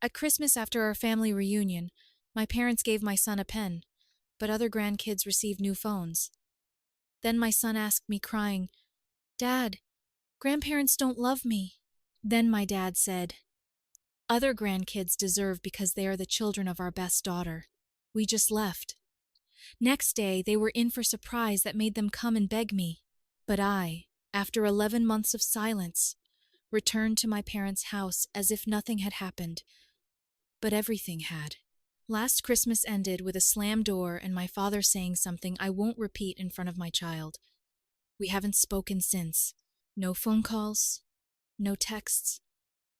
At Christmas after our family reunion, my parents gave my son a pen, but other grandkids received new phones. Then my son asked me, crying, "Dad, grandparents don't love me." Then my dad said, "Other grandkids deserve because they are the children of our best daughter. We just left." Next day, they were in for surprise that made them come and beg me. But I, after 11 months of silence, returned to my parents' house as if nothing had happened. But everything had. Last Christmas ended with a slammed door and my father saying something I won't repeat in front of my child. We haven't spoken since. No phone calls, no texts.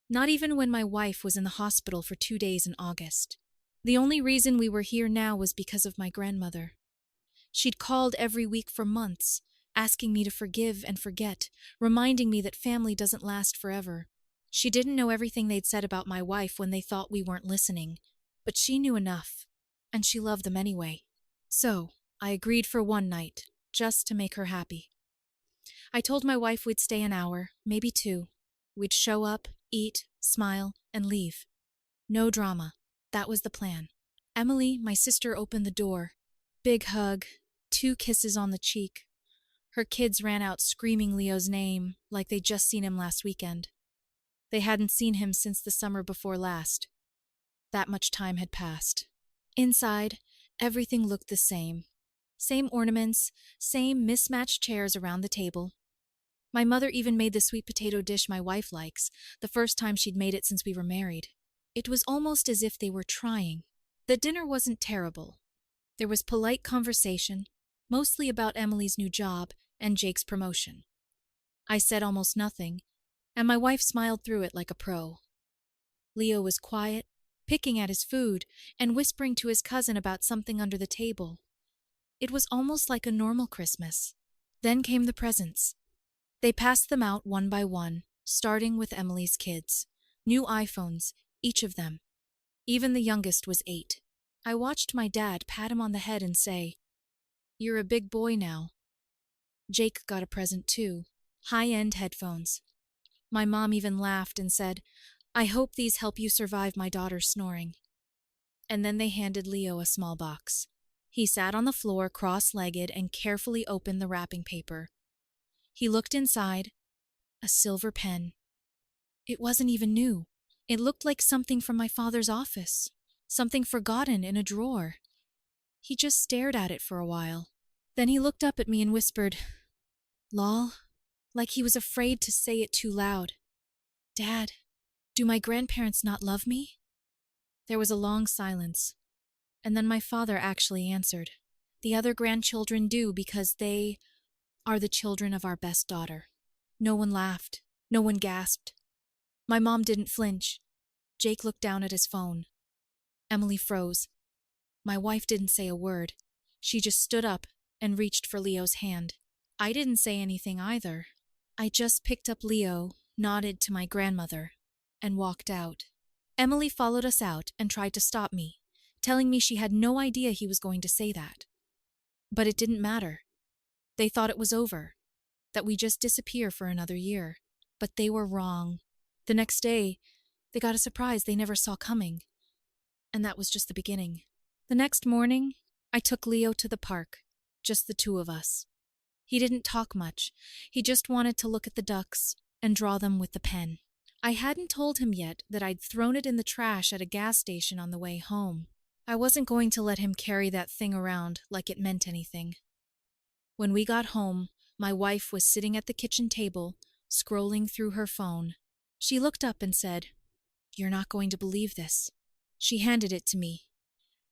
Not even when my wife was in the hospital for 2 days in August. The only reason we were here now was because of my grandmother. She'd called every week for months, asking me to forgive and forget, reminding me that family doesn't last forever. She didn't know everything they'd said about my wife when they thought we weren't listening, but she knew enough, and she loved them anyway. So, I agreed for one night, just to make her happy. I told my wife we'd stay an hour, maybe 2. We'd show up, eat, smile, and leave. No drama. That was the plan. Emily, my sister, opened the door. Big hug, 2 kisses on the cheek. Her kids ran out screaming Leo's name, like they'd just seen him last weekend. They hadn't seen him since the summer before last. That much time had passed. Inside, everything looked the same. Same ornaments, same mismatched chairs around the table. My mother even made the sweet potato dish my wife likes, the first time she'd made it since we were married. It was almost as if they were trying. The dinner wasn't terrible. There was polite conversation, mostly about Emily's new job and Jake's promotion. I said almost nothing, and my wife smiled through it like a pro. Leo was quiet, picking at his food, and whispering to his cousin about something under the table. It was almost like a normal Christmas. Then came the presents. They passed them out one by one, starting with Emily's kids. New iPhones, each of them. Even the youngest was 8. I watched my dad pat him on the head and say, "You're a big boy now." Jake got a present too, high-end headphones. My mom even laughed and said, "I hope these help you survive my daughter's snoring." And then they handed Leo a small box. He sat on the floor cross-legged and carefully opened the wrapping paper. He looked inside, a silver pen. It wasn't even new. It looked like something from my father's office, something forgotten in a drawer. He just stared at it for a while. Then he looked up at me and whispered, "Lol," like he was afraid to say it too loud. "Dad, do my grandparents not love me?" There was a long silence, and then my father actually answered, "The other grandchildren do because they are the children of our best daughter." No one laughed. No one gasped. My mom didn't flinch. Jake looked down at his phone. Emily froze. My wife didn't say a word. She just stood up and reached for Leo's hand. I didn't say anything either. I just picked up Leo, nodded to my grandmother, and walked out. Emily followed us out and tried to stop me, telling me she had no idea he was going to say that. But it didn't matter. They thought it was over, that we just disappear for another year. But they were wrong. The next day, they got a surprise they never saw coming. And that was just the beginning. The next morning, I took Leo to the park, just the 2 of us. He didn't talk much. He just wanted to look at the ducks and draw them with the pen. I hadn't told him yet that I'd thrown it in the trash at a gas station on the way home. I wasn't going to let him carry that thing around like it meant anything. When we got home, my wife was sitting at the kitchen table, scrolling through her phone. She looked up and said, "You're not going to believe this." She handed it to me.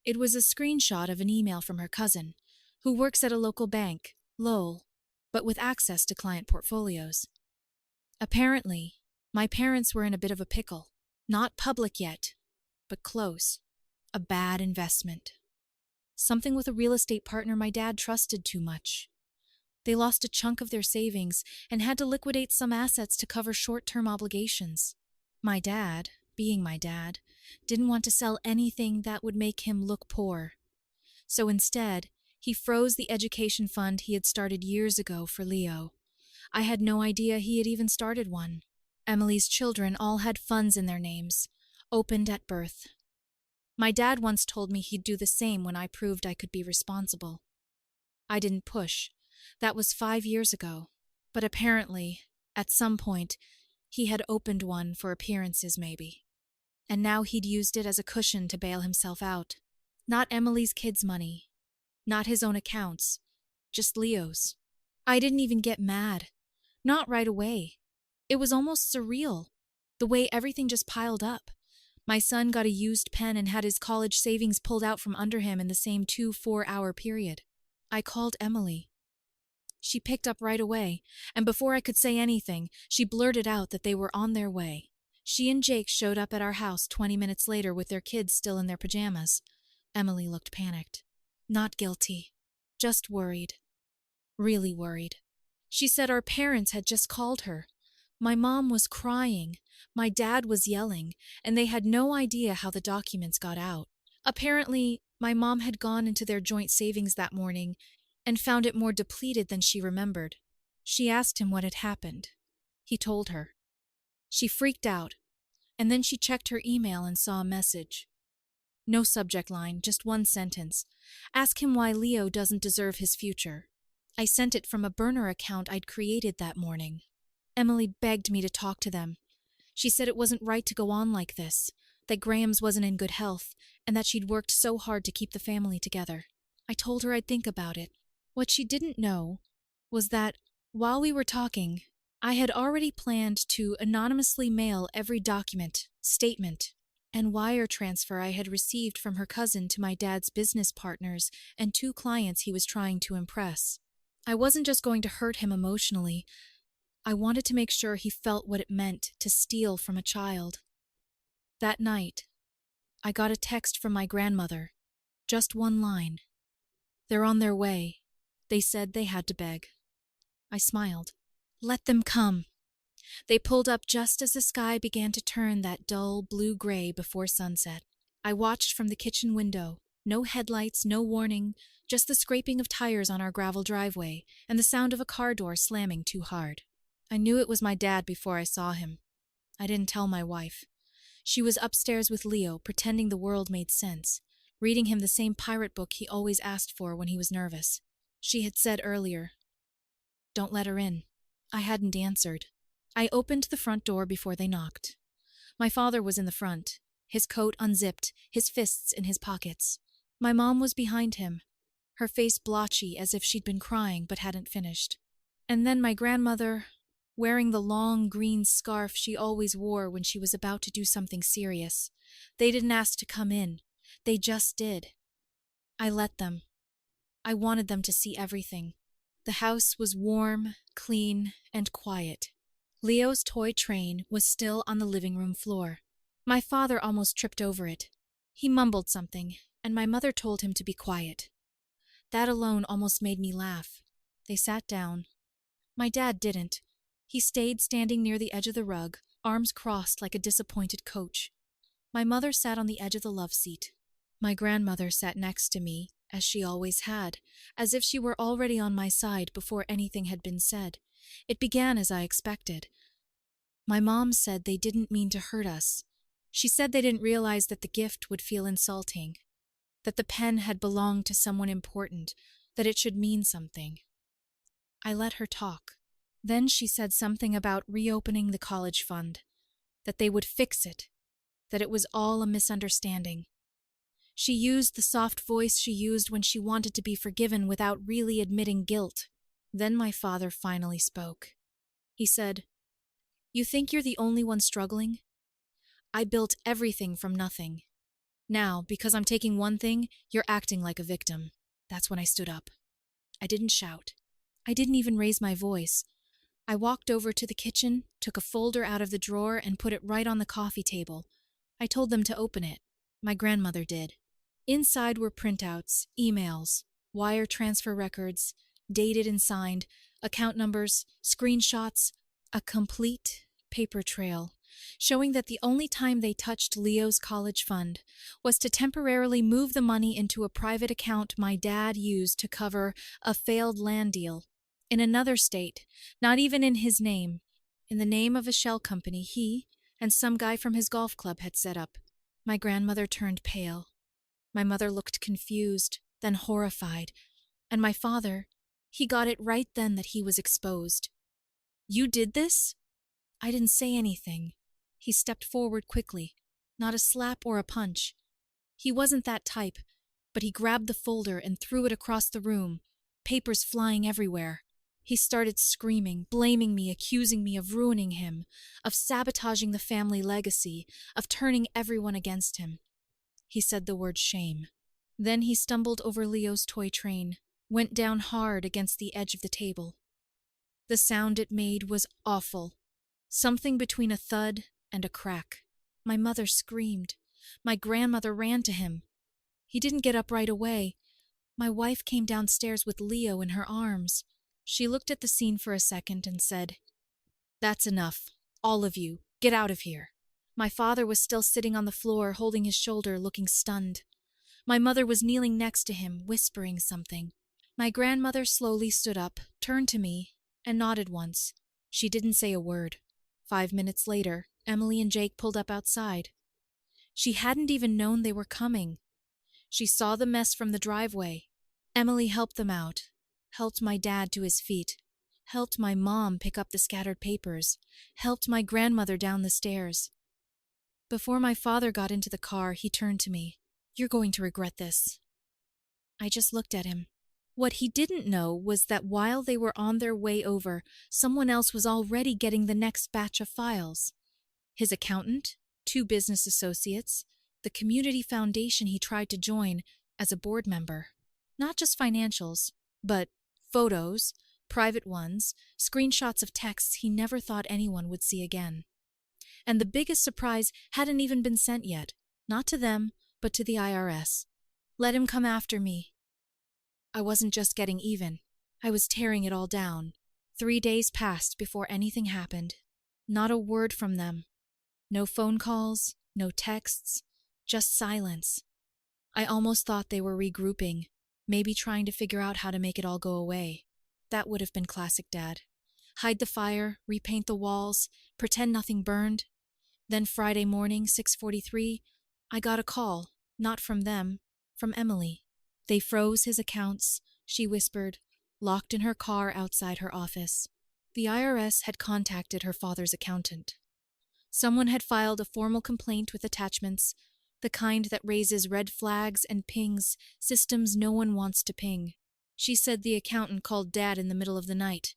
It was a screenshot of an email from her cousin, who works at a local bank, lol, but with access to client portfolios. Apparently, my parents were in a bit of a pickle. Not public yet, but close. A bad investment. Something with a real estate partner my dad trusted too much. They lost a chunk of their savings and had to liquidate some assets to cover short-term obligations. My dad, being my dad, didn't want to sell anything that would make him look poor. So instead, he froze the education fund he had started years ago for Leo. I had no idea he had even started one. Emily's children all had funds in their names, Opened at birth. My dad once told me he'd do the same when I proved I could be responsible. I didn't push. That was 5 years ago. But apparently, at some point, he had opened one for appearances maybe. And now he'd used it as a cushion to bail himself out. Not Emily's kids' money. Not his own accounts. Just Leo's. I didn't even get mad. Not right away. It was almost surreal. The way everything just piled up. My son got a used pen and had his college savings pulled out from under him in the same 2 4-hour period. I called Emily. She picked up right away, and before I could say anything, she blurted out that they were on their way. She and Jake showed up at our house 20 minutes later with their kids still in their pajamas. Emily looked panicked. Not guilty. Just worried. Really worried. She said our parents had just called her. My mom was crying. My dad was yelling, and they had no idea how the documents got out. Apparently, my mom had gone into their joint savings that morning and found it more depleted than she remembered. She asked him what had happened. He told her. She freaked out, and then she checked her email and saw a message. No subject line, just one sentence. Ask him why Leo doesn't deserve his future. I sent it from a burner account I'd created that morning. Emily begged me to talk to them. She said it wasn't right to go on like this, that Graham's wasn't in good health, and that she'd worked so hard to keep the family together. I told her I'd think about it. What she didn't know was that, while we were talking, I had already planned to anonymously mail every document, statement, and wire transfer I had received from her cousin to my dad's business partners and 2 clients he was trying to impress. I wasn't just going to hurt him emotionally. I wanted to make sure he felt what it meant to steal from a child. That night, I got a text from my grandmother. Just one line. They're on their way. They said they had to beg. I smiled. Let them come. They pulled up just as the sky began to turn that dull blue-gray before sunset. I watched from the kitchen window. No headlights, no warning, just the scraping of tires on our gravel driveway and the sound of a car door slamming too hard. I knew it was my dad before I saw him. I didn't tell my wife. She was upstairs with Leo, pretending the world made sense, reading him the same pirate book he always asked for when he was nervous. She had said earlier, "Don't let her in." I hadn't answered. I opened the front door before they knocked. My father was in the front, his coat unzipped, his fists in his pockets. My mom was behind him, her face blotchy as if she'd been crying but hadn't finished. And then my grandmother, wearing the long green scarf she always wore when she was about to do something serious. They didn't ask to come in. They just did. I let them. I wanted them to see everything. The house was warm, clean, and quiet. Leo's toy train was still on the living room floor. My father almost tripped over it. He mumbled something, and my mother told him to be quiet. That alone almost made me laugh. They sat down. My dad didn't. He stayed standing near the edge of the rug, arms crossed like a disappointed coach. My mother sat on the edge of the love seat. My grandmother sat next to me, as she always had, as if she were already on my side before anything had been said. It began as I expected. My mom said they didn't mean to hurt us. She said they didn't realize that the gift would feel insulting, that the pen had belonged to someone important, that it should mean something. I let her talk. Then she said something about reopening the college fund, that they would fix it, that it was all a misunderstanding. She used the soft voice she used when she wanted to be forgiven without really admitting guilt. Then my father finally spoke. He said, "You think you're the only one struggling? I built everything from nothing. Now, because I'm taking one thing, you're acting like a victim." That's when I stood up. I didn't shout. I didn't even raise my voice. I walked over to the kitchen, took a folder out of the drawer, and put it right on the coffee table. I told them to open it. My grandmother did. Inside were printouts, emails, wire transfer records, dated and signed, account numbers, screenshots, a complete paper trail, showing that the only time they touched Leo's college fund was to temporarily move the money into a private account my dad used to cover a failed land deal. In another state, not even in his name, in the name of a shell company he, and some guy from his golf club had set up. My grandmother turned pale. My mother looked confused, then horrified, and my father, he got it right then that he was exposed. "You did this?" I didn't say anything. He stepped forward quickly. Not a slap or a punch. He wasn't that type, but he grabbed the folder and threw it across the room, papers flying everywhere. He started screaming, blaming me, accusing me of ruining him, of sabotaging the family legacy, of turning everyone against him. He said the word shame. Then he stumbled over Leo's toy train, went down hard against the edge of the table. The sound it made was awful, something between a thud and a crack. My mother screamed. My grandmother ran to him. He didn't get up right away. My wife came downstairs with Leo in her arms. She looked at the scene for a second and said, "That's enough. All of you, get out of here." My father was still sitting on the floor, holding his shoulder, looking stunned. My mother was kneeling next to him, whispering something. My grandmother slowly stood up, turned to me, and nodded once. She didn't say a word. 5 minutes later, Emily and Jake pulled up outside. She hadn't even known they were coming. She saw the mess from the driveway. Emily helped them out, helped my dad to his feet, helped my mom pick up the scattered papers, helped my grandmother down the stairs. Before my father got into the car, he turned to me. "You're going to regret this." I just looked at him. What he didn't know was that while they were on their way over, someone else was already getting the next batch of files. His accountant, 2 business associates, the community foundation he tried to join as a board member. Not just financials, but photos, private ones, screenshots of texts he never thought anyone would see again. And the biggest surprise hadn't even been sent yet, not to them, but to the IRS. Let him come after me. I wasn't just getting even. I was tearing it all down. 3 days passed before anything happened. Not a word from them. No phone calls, no texts, just silence. I almost thought they were regrouping, maybe trying to figure out how to make it all go away. That would have been classic Dad. Hide the fire, repaint the walls, pretend nothing burned. Then Friday morning, 6:43, I got a call, not from them, from Emily. They froze his accounts, she whispered, locked in her car outside her office. The IRS had contacted her father's accountant. Someone had filed a formal complaint with attachments, the kind that raises red flags and pings systems no one wants to ping. She said the accountant called Dad in the middle of the night.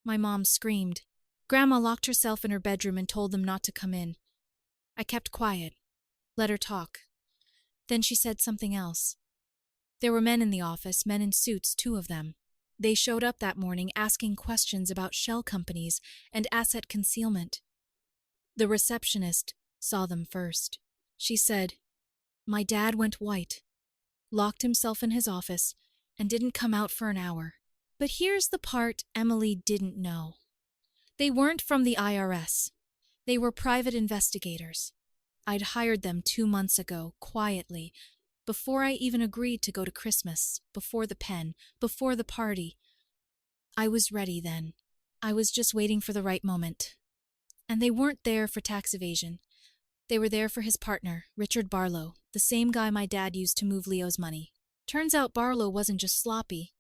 My mom screamed. Grandma locked herself in her bedroom and told them not to come in. I kept quiet, let her talk. Then she said something else. There were men in the office, men in suits, 2 of them. They showed up that morning asking questions about shell companies and asset concealment. The receptionist saw them first. She said, "My dad went white, locked himself in his office, and didn't come out for an hour." But here's the part Emily didn't know. They weren't from the IRS. They were private investigators. I'd hired them 2 months ago, quietly, before I even agreed to go to Christmas, before the pen, before the party. I was ready then. I was just waiting for the right moment. And they weren't there for tax evasion. They were there for his partner, Richard Barlow, the same guy my dad used to move Leo's money. Turns out Barlow wasn't just sloppy.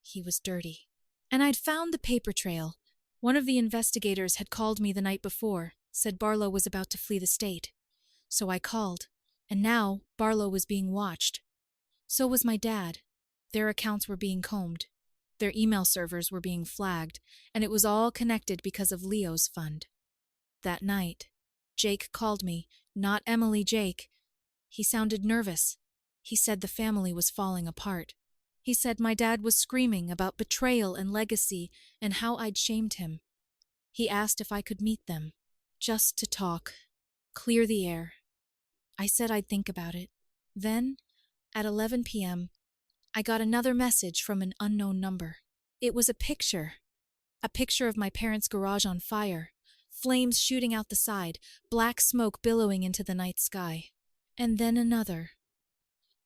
He was dirty. And I'd found the paper trail. One of the investigators had called me the night before, said Barlow was about to flee the state. So I called, and now Barlow was being watched. So was my dad. Their accounts were being combed. Their email servers were being flagged, and it was all connected because of Leo's fund. That night, Jake called me, not Emily, Jake. He sounded nervous. He said the family was falling apart. He said my dad was screaming about betrayal and legacy and how I'd shamed him. He asked if I could meet them, just to talk, clear the air. I said I'd think about it. Then, at 11 p.m., I got another message from an unknown number. It was a picture of my parents' garage on fire, flames shooting out the side, black smoke billowing into the night sky. And then another.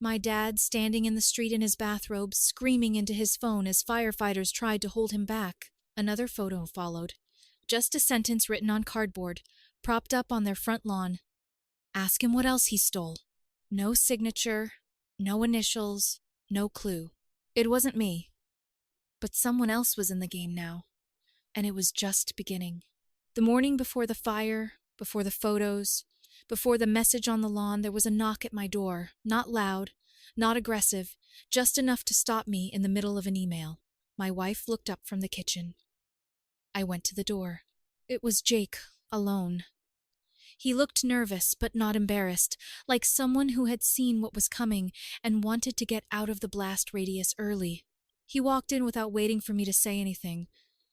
My dad standing in the street in his bathrobe, screaming into his phone as firefighters tried to hold him back. Another photo followed. Just a sentence written on cardboard. propped up on their front lawn. Ask him what else he stole. No signature, no initials, no clue. It wasn't me. But someone else was in the game now, and it was just beginning. The morning before the fire, before the photos, before the message on the lawn, there was a knock at my door, not loud, not aggressive, just enough to stop me in the middle of an email. My wife looked up from the kitchen. I went to the door. It was Jake, alone. He looked nervous, but not embarrassed, like someone who had seen what was coming and wanted to get out of the blast radius early. He walked in without waiting for me to say anything,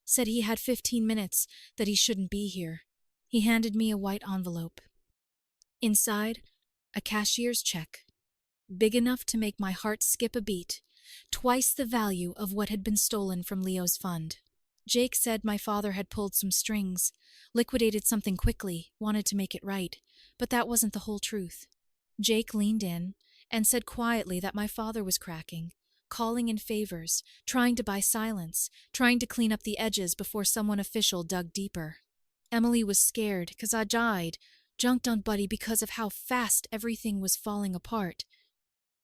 said he had 15 minutes, that he shouldn't be here. He handed me a white envelope. Inside, a cashier's check, big enough to make my heart skip a beat, twice the value of what had been stolen from Leo's fund. Jake said my father had pulled some strings, liquidated something quickly, wanted to make it right, but that wasn't the whole truth. Jake leaned in and said quietly that my father was cracking, calling in favors, trying to buy silence, trying to clean up the edges before someone official dug deeper. Emily was scared because I died, junked on Buddy because of how fast everything was falling apart.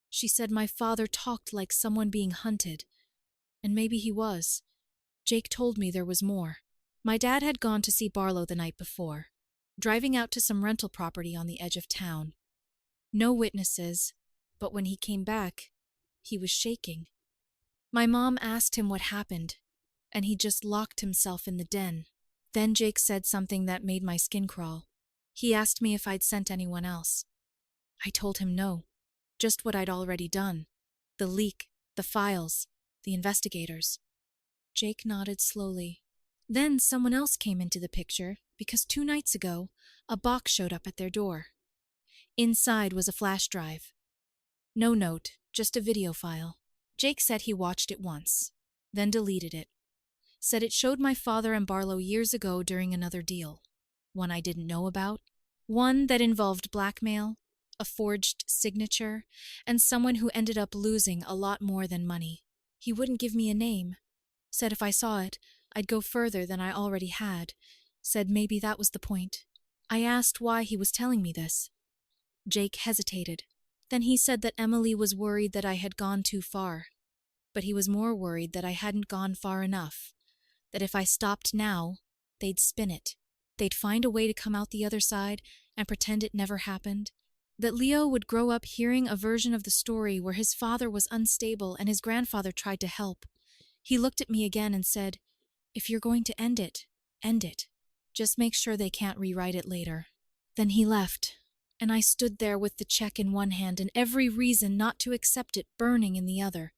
She said my father talked like someone being hunted, and maybe he was. Jake told me there was more. My dad had gone to see Barlow the night before, driving out to some rental property on the edge of town. No witnesses, but when he came back, he was shaking. My mom asked him what happened, and he just locked himself in the den. Then Jake said something that made my skin crawl. He asked me if I'd sent anyone else. I told him no, just what I'd already done. The leak, the files, the investigators. Jake nodded slowly. Then someone else came into the picture because 2 nights ago, a box showed up at their door. Inside was a flash drive. No note, just a video file. Jake said he watched it once, then deleted it. Said it showed my father and Barlow years ago during another deal. One I didn't know about. One that involved blackmail, a forged signature, and someone who ended up losing a lot more than money. He wouldn't give me a name. Said if I saw it, I'd go further than I already had. Said maybe that was the point. I asked why he was telling me this. Jake hesitated. Then he said that Emily was worried that I had gone too far. But he was more worried that I hadn't gone far enough. That if I stopped now, they'd spin it. They'd find a way to come out the other side and pretend it never happened. That Leo would grow up hearing a version of the story where his father was unstable and his grandfather tried to help. He looked at me again and said, "If you're going to end it, end it. Just make sure they can't rewrite it later." Then he left, and I stood there with the check in one hand and every reason not to accept it burning in the other.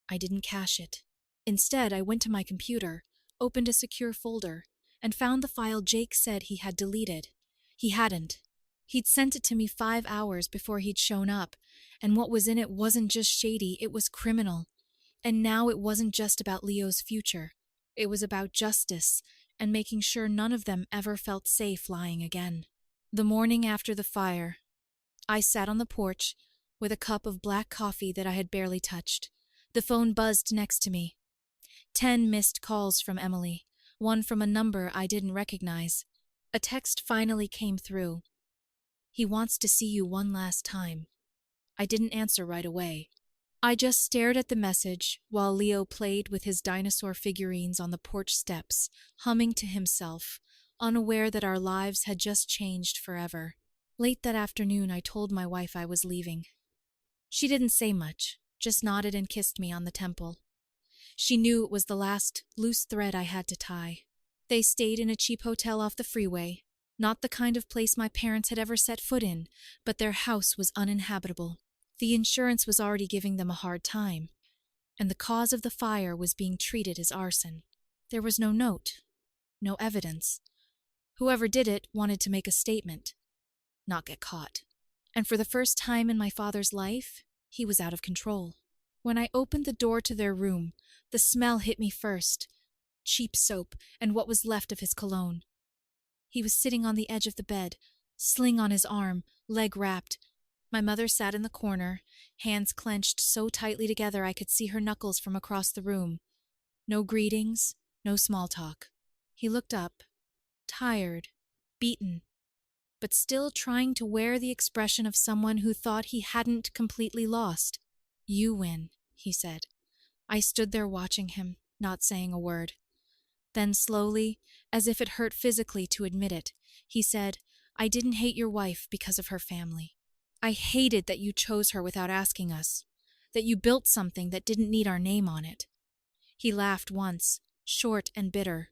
I didn't cash it. Instead, I went to my computer, opened a secure folder, and found the file Jake said he had deleted. He hadn't. He'd sent it to me 5 hours before he'd shown up, and what was in it wasn't just shady, it was criminal. And now it wasn't just about Leo's future. It was about justice and making sure none of them ever felt safe lying again. The morning after the fire, I sat on the porch with a cup of black coffee that I had barely touched. The phone buzzed next to me. 10 missed calls from Emily, one from a number I didn't recognize. A text finally came through. "He wants to see you one last time." I didn't answer right away. I just stared at the message while Leo played with his dinosaur figurines on the porch steps, humming to himself, unaware that our lives had just changed forever. Late that afternoon, I told my wife I was leaving. She didn't say much, just nodded and kissed me on the temple. She knew it was the last loose thread I had to tie. They stayed in a cheap hotel off the freeway, not the kind of place my parents had ever set foot in, but their house was uninhabitable. The insurance was already giving them a hard time, and the cause of the fire was being treated as arson. There was no note, no evidence. Whoever did it wanted to make a statement, not get caught. And for the first time in my father's life, he was out of control. When I opened the door to their room, the smell hit me first. Cheap soap and what was left of his cologne. He was sitting on the edge of the bed, sling on his arm, leg wrapped. My mother sat in the corner, hands clenched so tightly together I could see her knuckles from across the room. No greetings, no small talk. He looked up, tired, beaten, but still trying to wear the expression of someone who thought he hadn't completely lost. "You win," he said. I stood there watching him, not saying a word. Then slowly, as if it hurt physically to admit it, he said, "I didn't hate your wife because of her family. I hated that you chose her without asking us, that you built something that didn't need our name on it." He laughed once, short and bitter.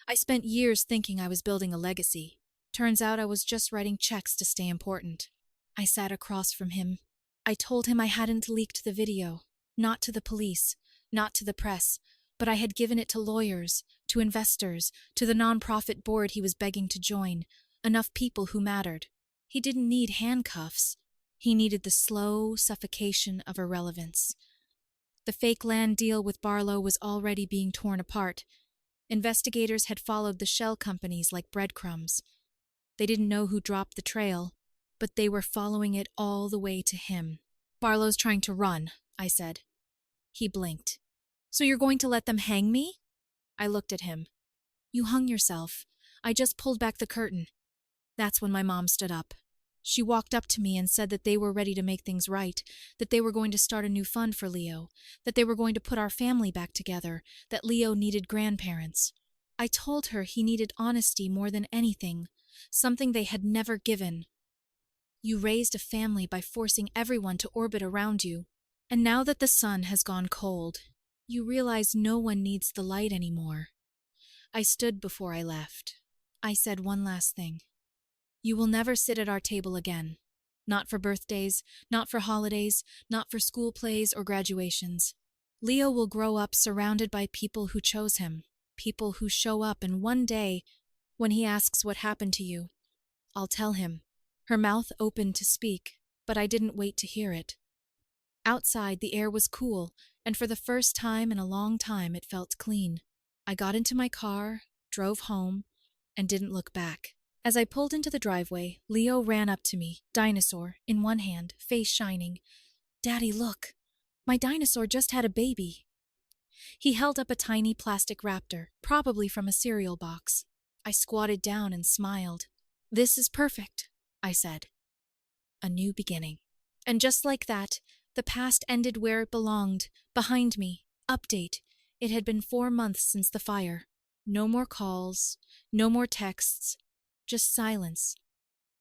"I spent years thinking I was building a legacy. Turns out I was just writing checks to stay important." I sat across from him. I told him I hadn't leaked the video, not to the police, not to the press, but I had given it to lawyers, to investors, to the nonprofit board he was begging to join, enough people who mattered. He didn't need handcuffs. He needed the slow suffocation of irrelevance. The fake land deal with Barlow was already being torn apart. Investigators had followed the shell companies like breadcrumbs. They didn't know who dropped the trail, but they were following it all the way to him. "Barlow's trying to run," I said. He blinked. "So you're going to let them hang me?" I looked at him. "You hung yourself. I just pulled back the curtain." That's when my mom stood up. She walked up to me and said that they were ready to make things right, that they were going to start a new fund for Leo, that they were going to put our family back together, that Leo needed grandparents. I told her he needed honesty more than anything, something they had never given. "You raised a family by forcing everyone to orbit around you, and now that the sun has gone cold, you realize no one needs the light anymore." I stood before I left. I said one last thing. "You will never sit at our table again. Not for birthdays, not for holidays, not for school plays or graduations. Leo will grow up surrounded by people who chose him, people who show up, and one day, when he asks what happened to you, I'll tell him." Her mouth opened to speak, but I didn't wait to hear it. Outside, the air was cool, and for the first time in a long time it felt clean. I got into my car, drove home, and didn't look back. As I pulled into the driveway, Leo ran up to me, dinosaur, in one hand, face shining. "Daddy, look! My dinosaur just had a baby." He held up a tiny plastic raptor, probably from a cereal box. I squatted down and smiled. "This is perfect," I said. A new beginning. And just like that, the past ended where it belonged, behind me. Update. It had been 4 months since the fire. No more calls, no more texts, just silence.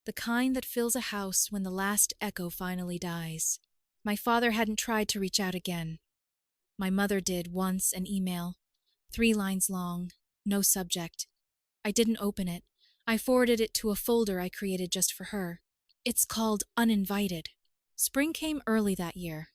The kind that fills a house when the last echo finally dies. My father hadn't tried to reach out again. My mother did once, an email. 3 lines long, no subject. I didn't open it. I forwarded it to a folder I created just for her. It's called Uninvited. Spring came early that year.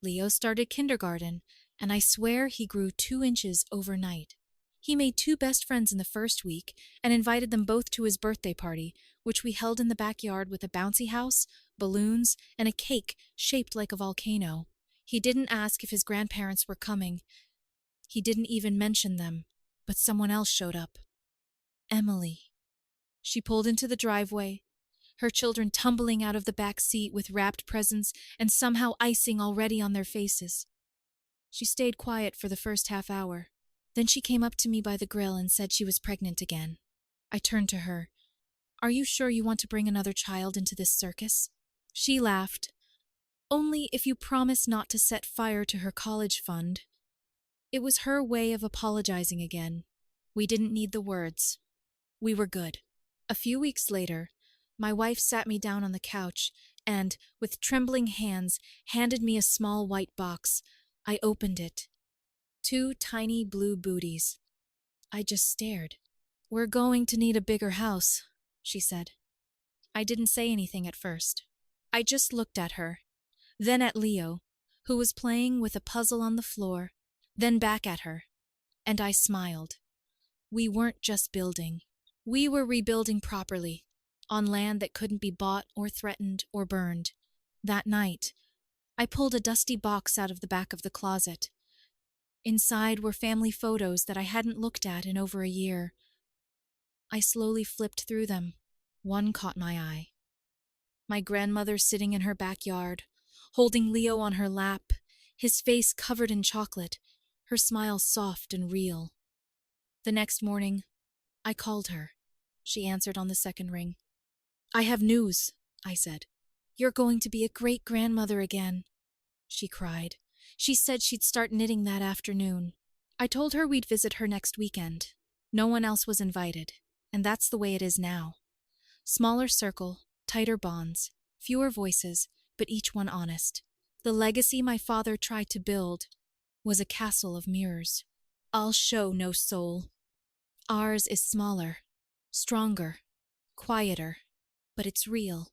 Leo started kindergarten, and I swear he grew 2 inches overnight. He made 2 best friends in the first week and invited them both to his birthday party, which we held in the backyard with a bouncy house, balloons, and a cake shaped like a volcano. He didn't ask if his grandparents were coming. He didn't even mention them, but someone else showed up. Emily. She pulled into the driveway, her children tumbling out of the back seat with wrapped presents and somehow icing already on their faces. She stayed quiet for the first half hour. Then she came up to me by the grill and said she was pregnant again. I turned to her. "Are you sure you want to bring another child into this circus?" She laughed. "Only if you promise not to set fire to her college fund." It was her way of apologizing again. We didn't need the words. We were good. A few weeks later, my wife sat me down on the couch and, with trembling hands, handed me a small white box. I opened it. 2 tiny blue booties. I just stared. "We're going to need a bigger house," she said. I didn't say anything at first. I just looked at her, then at Leo, who was playing with a puzzle on the floor, then back at her, and I smiled. We weren't just building. We were rebuilding properly, on land that couldn't be bought or threatened or burned. That night, I pulled a dusty box out of the back of the closet. Inside were family photos that I hadn't looked at in over a year. I slowly flipped through them. One caught my eye. My grandmother sitting in her backyard, holding Leo on her lap, his face covered in chocolate, her smile soft and real. The next morning, I called her. she answered on the second ring. I have news, I said. You're going to be a great grandmother again, she cried. She said she'd start knitting that afternoon. I told her we'd visit her next weekend. No one else was invited, and that's the way it is now. Smaller circle, tighter bonds, fewer voices, but each one honest. The legacy my father tried to build was a castle of mirrors. I'll show no soul. Ours is smaller, stronger, quieter, but it's real.